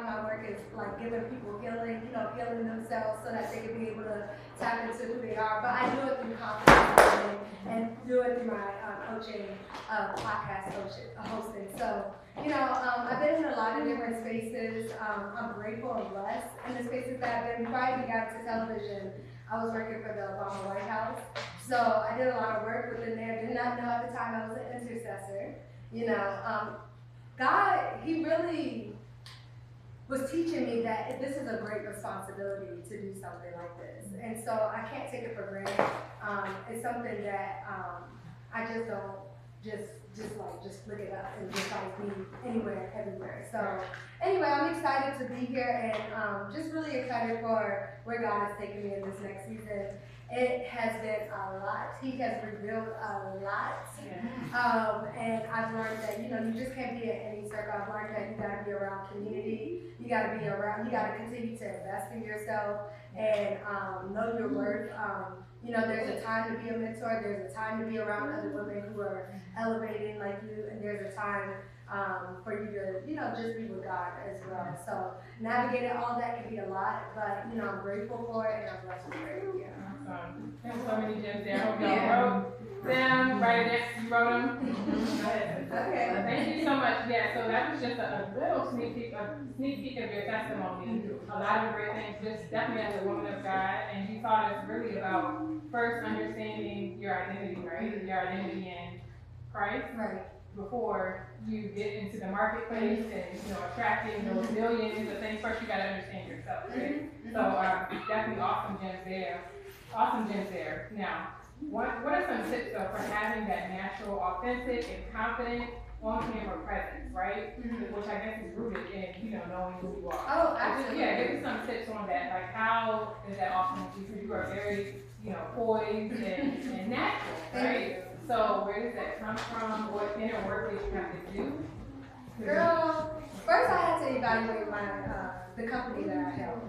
of my work is like giving people healing, healing themselves so that they can be able to tap into who they are. But I do it through confidence building and do it through my coaching, podcast hosting. So, I've been in a lot of different spaces. I'm grateful and blessed in the spaces that I've been. Before I even got to television, I was working for the Obama White House. So I did a lot of work within there. Did not know at the time I was an intercessor. God, He really was teaching me that this is a great responsibility to do something like this. And so I can't take it for granted. It's something that I just don't just look it up and just like be anywhere, everywhere. So anyway, I'm excited to be here and just really excited for where God has taken me in this next season. It has been a lot. He has revealed a lot. And I've learned that, you just can't be in any circle. I've learned that you gotta be around community. You gotta continue to invest in yourself and know your worth. There's a time to be a mentor. There's a time to be around other women who are elevating like you. And there's a time for you to, just be with God as well. So navigating all that can be a lot, but, I'm grateful for it and I'm blessed with it. Yeah. Awesome. There's so many gems there. I hope y'all wrote them, write it down. You wrote them? Go ahead. Okay. Thank you so much. Yeah, so that was just a little sneak peek of your testimony. A lot of great things, just definitely as a woman of God. And you taught us really about first understanding your identity, right? Your identity in Christ. Right. Before you get into the marketplace and attracting those millions of things, first you got to understand yourself, right? So definitely awesome gems there. Awesome gems there. Now, what are some tips though for having that natural, authentic, and confident on-camera presence, right? Which I guess is rooted in knowing who you are. Oh, absolutely. Yeah, give me some tips on that. Like how is that awesome? Because you are very poised and natural, right? So where does that come from? What inner work did you have to do? Girl, first I had to evaluate the company that I held.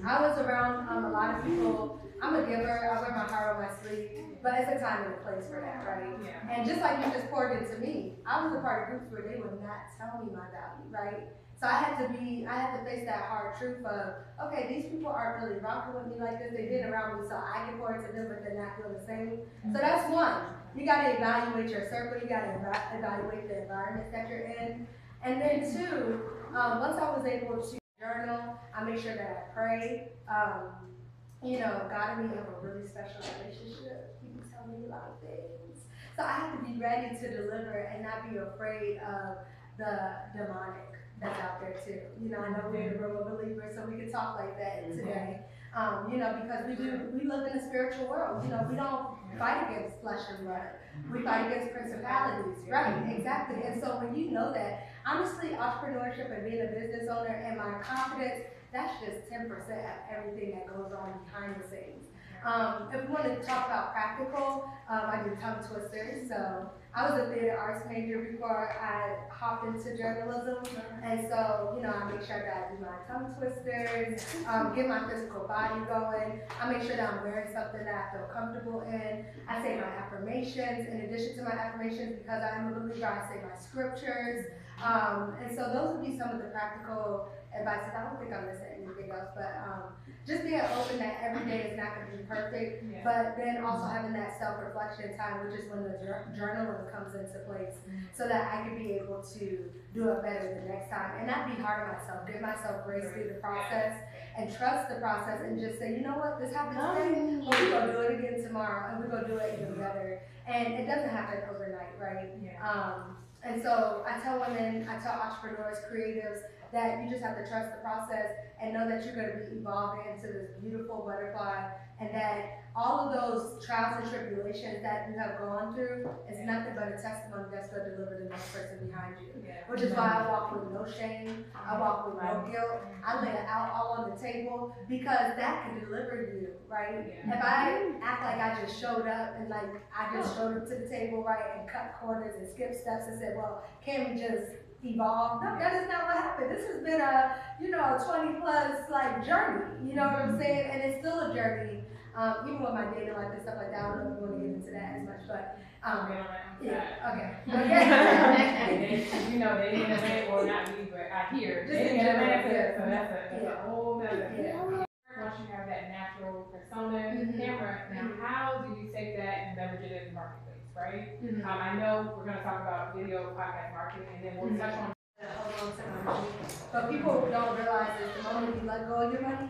I was around a lot of people. I'm a giver. I wear my heart on my sleeve, but it's a time and a place for that, right? Yeah. And just like you just poured into me, I was a part of groups where they would not tell me my value, right? So I had to face that hard truth of, okay, these people aren't really rocking with me like this. They've been around me, so I can pour into them, but they're not feeling the same. So that's one. You got to evaluate your circle. You got to evaluate the environment that you're in. And then two, once I was able to journal, I make sure that I pray. God and me have a really special relationship. He can tell me a lot of things. So I have to be ready to deliver and not be afraid of the demonic that's out there too. I know we're in the room of believers, so we can talk like that today. Because we live in a spiritual world. We don't fight against flesh and blood. We fight against principalities, right? Exactly. And so when you know that, honestly, entrepreneurship and being a business owner and my confidence, that's just 10% of everything that goes on behind the scenes. If we want to talk about practical, I do tongue twisters. So I was a theater arts major before I hopped into journalism. And so, I make sure that I do my tongue twisters, get my physical body going. I make sure that I'm wearing something that I feel comfortable in. I say my affirmations. In addition to my affirmations, because I am a believer, I say my scriptures. And so those would be some of the practical advice. I don't think I'm missing anything else, but just being open that every day is not going to be perfect, but then also having that self-reflection time, which is when the journaling comes into place, so that I can be able to do it better the next time and not be hard on myself, give myself grace through the process and trust the process and just say, you know what, this happened today, but we're going to do it again tomorrow and we're going to do it even better. And it doesn't happen overnight, right? And so I tell women, I tell entrepreneurs, creatives, that you just have to trust the process and know that you're going to be evolving into this beautiful butterfly, and that all of those trials and tribulations that you have gone through is nothing but a testimony that's going to deliver the next person behind you. Which is why I walk with no shame, I walk with no guilt, I lay it out all on the table, because that can deliver you, right? If I act like I just showed up and like I just showed up to the table, right, and cut corners and skip steps and said, well, can we just evolve? No, that is not what happened. This has been a 20 plus like journey, you know what I'm saying? And it's still a journey, even with my dating life and stuff like that. I don't know if you want to get into that as much, but okay. yeah, okay. Dating in a way will not be great. but I hear Just dating in in general, Atlanta, so yeah. that's a whole nother. Yeah. Once you have that natural persona and camera, now how do you take that and leverage it in the marketplace, right? I know we're gonna talk about video podcast marketing, and then we'll touch on. Hold on to my money. But people don't realize that the moment you let go of your money,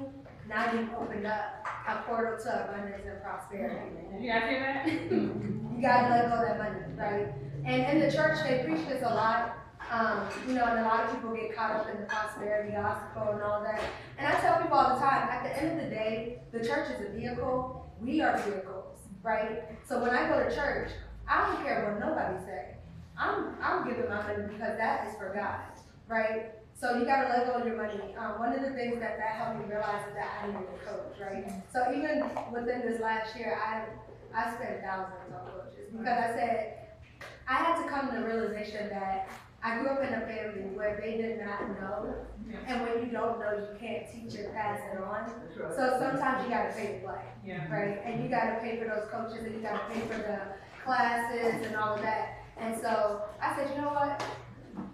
now you've opened up a portal to abundance and prosperity. You guys hear that? You gotta let go of that money, right? And in the church, they preach this a lot. And a lot of people get caught up in the prosperity gospel and all that. And I tell people all the time, at the end of the day, the church is a vehicle. We are vehicles, right? So when I go to church, I don't care what nobody say. I'm giving my money because that is for God, right? So you gotta let go of your money. One of the things that helped me realize is that I needed a coach, right? So even within this last year, I spent thousands on coaches because I said, I had to come to the realization that I grew up in a family where they did not know, and when you don't know, you can't teach and pass it on. So sometimes you gotta pay to play, right? And you gotta pay for those coaches, and you gotta pay for the classes and all of that. And so I said, you know what?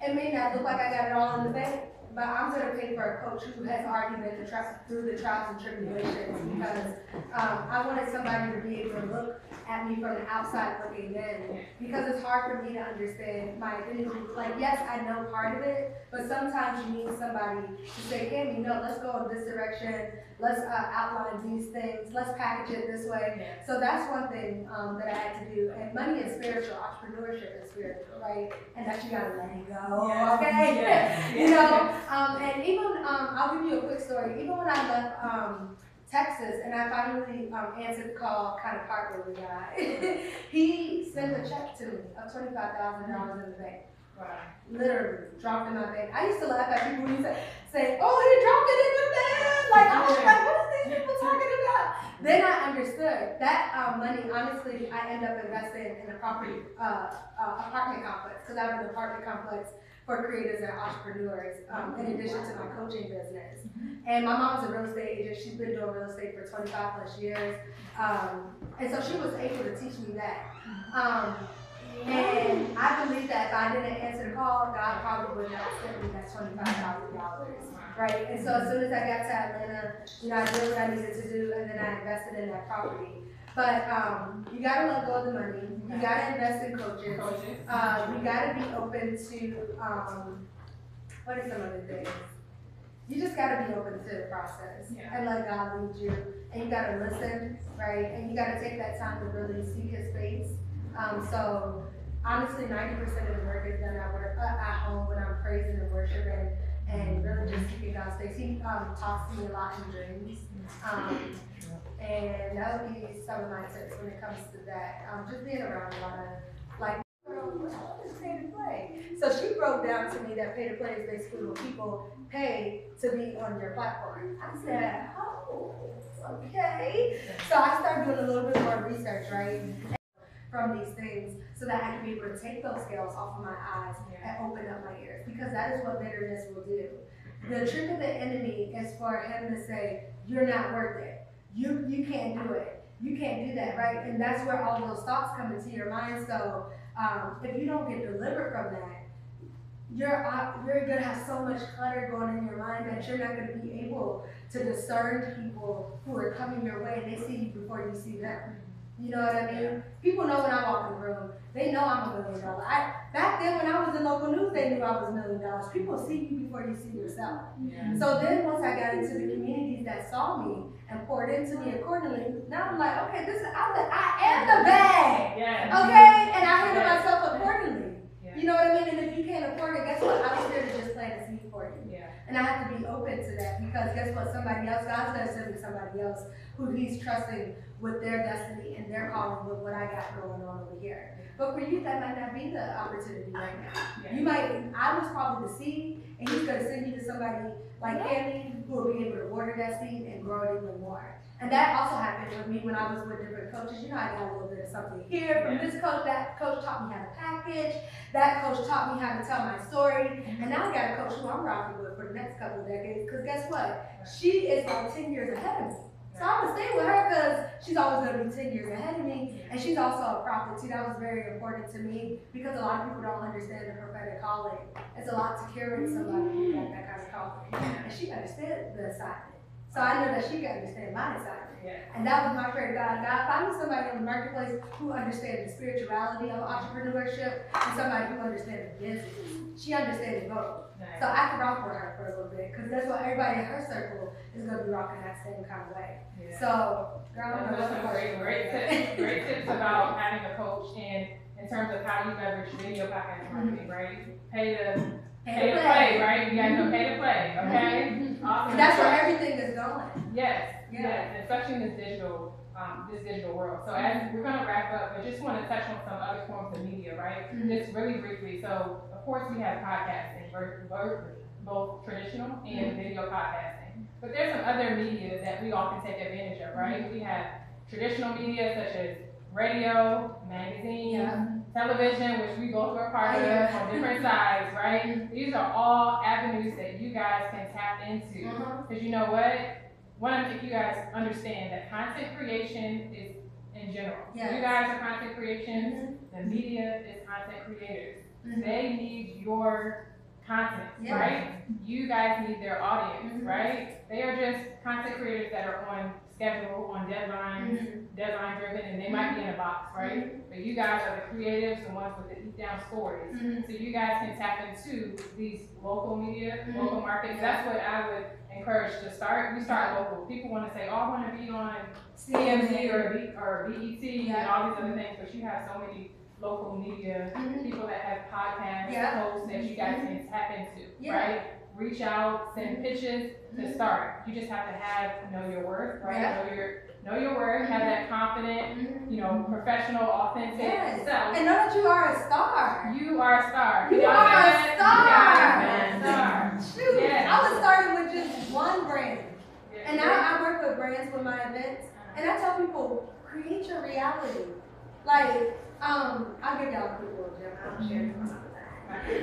It may not look like I got it all in the bank, but I'm gonna pay for a coach who has already been through the trials and tribulations because I wanted somebody to be able to look at me from the outside looking in, because it's hard for me to understand my identity. Like, yes, I know part of it, but sometimes you need somebody to say, Cammy, no, let's go in this direction, let's outline these things, let's package it this way. So that's one thing that I had to do. And money is spiritual, entrepreneurship is spiritual, right? And that you gotta let it go, okay? And even, I'll give you a quick story. Even when I left Texas, and I finally answered the call, kind of partnered with the guy. He sent a check to me of $25,000 in the bank. Wow. Literally, dropped in my bank. I used to laugh at people who say, oh, he dropped it in the bank. Like, I was like, what are these people talking about? Then I understood that money, honestly, I end up investing in a property, apartment complex, because I have an apartment complex for creators and entrepreneurs, in addition to my coaching business. And my mom's a real estate agent. She's been doing real estate for 25 plus years. And so she was able to teach me that. And I believe that if I didn't answer the call, God probably would not send me that $25,000, right? And so as soon as I got to Atlanta, I did what I needed to do, and then I invested in that property. But you gotta let go of the money. You gotta invest in coaches. You gotta be open to what are some other things? You just gotta be open to the process and let God lead you. And you gotta listen, right? And you gotta take that time to really seek His face. So honestly, 90% of the work is done at home when I'm praising and worshiping and really just seeking God's face. He talks to me a lot in dreams. And that would be some of my tips when it comes to that. Just being around a lot of, like, what is pay to play? So she broke down to me that pay to play is basically when people pay to be on your platform. I said, oh, okay. So I started doing a little bit more research, right? From these things, so that I can be able to take those scales off of my eyes and open up my ears, because that is what bitterness will do. The trick of the enemy is for him to say, you're not worth it. You can't do it. You can't do that, right? And that's where all those thoughts come into your mind. So if you don't get delivered from that, you're gonna have so much clutter going in your mind that you're not gonna be able to discern people who are coming your way, and they see you before you see them. You know what I mean? People know when I walk in the room. They know I'm $1 million. Back then when I was in local news, they knew I was $1 million. People see you before you see yourself. So then once I got into the communities that saw me and poured into me accordingly, now I'm like, okay, I am the bag. Okay? And I handle myself accordingly. You know what I mean? And if you can't afford it, guess what? I'm here to just plant a seed for you. And I have to be open to that, because guess what? Somebody else, God's gonna send me somebody else who He's trusting with their destiny and their calling with what I got going on over here. But for you, that might not be the opportunity right now. I was probably the seed, and He's gonna send you to somebody like Cammy who will be able to water that seed and grow it even more. And that also happened with me when I was with different coaches. I got a little bit of something here from this coach. That coach taught me how to package. That coach taught me how to tell my story. And now I got a coach who I'm rocking with for the next couple of decades. Because guess what? She is like 10 years ahead of me. So I'm gonna stay with her because she's always gonna be 10 years ahead of me. And she's also a prophet too. That was very important to me because a lot of people don't understand the prophetic calling. It's a lot to carry somebody who got that kind of calling. And she understood the assignment. So I know that she can understand my assignment. And that was my prayer to God. God, find me somebody in the marketplace who understands the spirituality of entrepreneurship and somebody who understands business. She understands both. So I can rock with her for a little bit because that's what everybody in her circle is going to be rocking that same kind of way. So, girl, those are some great tips about having a coach and in terms of how you leverage video podcast marketing, right? Pay to play, right? You guys know pay to play, okay? Awesome. And that's where everything is going. Yes, especially in this digital world. So as we're gonna wrap up, I just want to touch on some other forms of media, right? Just really briefly. So of course we have podcasting, both traditional and video podcasting. But there's some other media that we all can take advantage of, right? We have traditional media such as radio, magazine, television, which we both were part of on different sides, right? These are all avenues that you guys can tap into. Because you know what? I want to make you guys understand that content creation is in general. You guys are content creation, the media is content creators. They need your content, right? You guys need their audience, right? They are just content creators that are on schedule, on deadlines, deadline driven, and they might be in a box, right? But you guys are the creatives, the ones with the deep down stories. So you guys can tap into these local media, local markets. That's what I would encourage to start. We start local. People want to say, oh, I want to be on CMZ or BET and all these other things, but you have so many local media, people that have podcasts, posts that you guys can tap into, right? Reach out, send pitches to start. You just have to know your worth, right? Know your worth, have that confident, professional, authentic self. And know that you are a star. You are a star. You are a star. Shoot, I was starting with just one brand. And now I work with brands for my events. And I tell people, create your reality. Like, I'll give y'all a quick little gem. I don't share this all the time.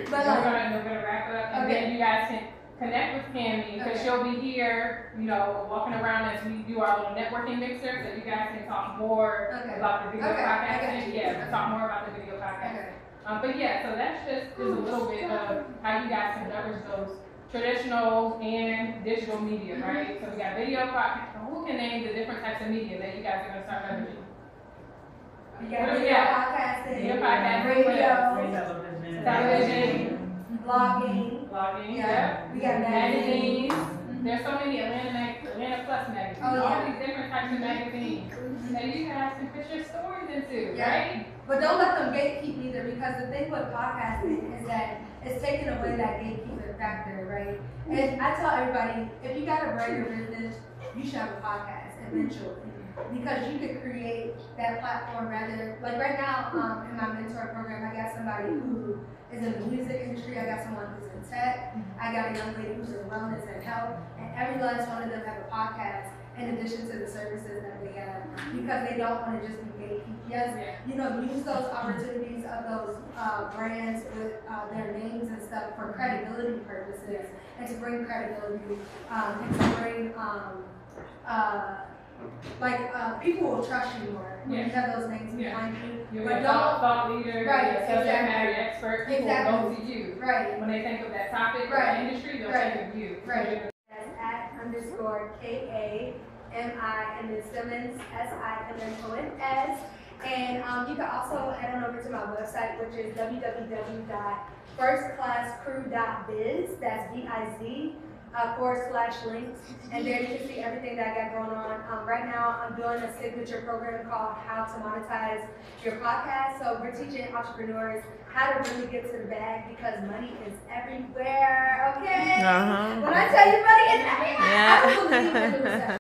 But we're gonna wrap up, and then you guys can connect with Cami because she'll be here, walking around as we do our little networking mixer, so you guys can talk more about the video podcasting. We'll talk more about the video podcasting. But so that's just a little bit of how you guys can leverage those traditional and digital media, right? So we got video podcasting. Who can name the different types of media that you guys are gonna start leveraging? We got video podcasting, radio, television, blogging. We got magazines. There's so many Atlanta Plus magazines. All these different types of magazines that you guys can put your stories into, right? But don't let them gatekeep either, because the thing with podcasting is that it's taking away that gatekeeper factor, right? And I tell everybody, if you got to brand your business, you should have a podcast eventually. Because you could create that platform rather, like right now in my mentor program, I got somebody who is in the music industry, I got someone who's in tech, I got a young lady who's in wellness and health, and every last one of them have a podcast in addition to the services that they have, because they don't want to just be gatekeepers. Use those opportunities of those brands with their names and stuff for credibility purposes, and to bring credibility, and to bring people will trust you more when you have those names behind you. You're a thought leader, subject matter expert. People will go to you. Right. When they think of that topic or that industry, they'll think of you. Right. That's @_KAMI and then Simmons SIMMONS. And you can also head on over to my website, which is www.firstclasscrew.biz. That's BIZ. /links, and there you can see everything that I got going on. Right now, I'm doing a signature program called How to Monetize Your Podcast. So we're teaching entrepreneurs how to really get to the bag, because money is everywhere, okay? When I tell you money is everywhere, I don't believe in the recession.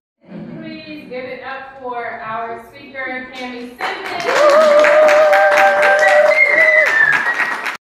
Please give it up for our speaker, Cami Simmons.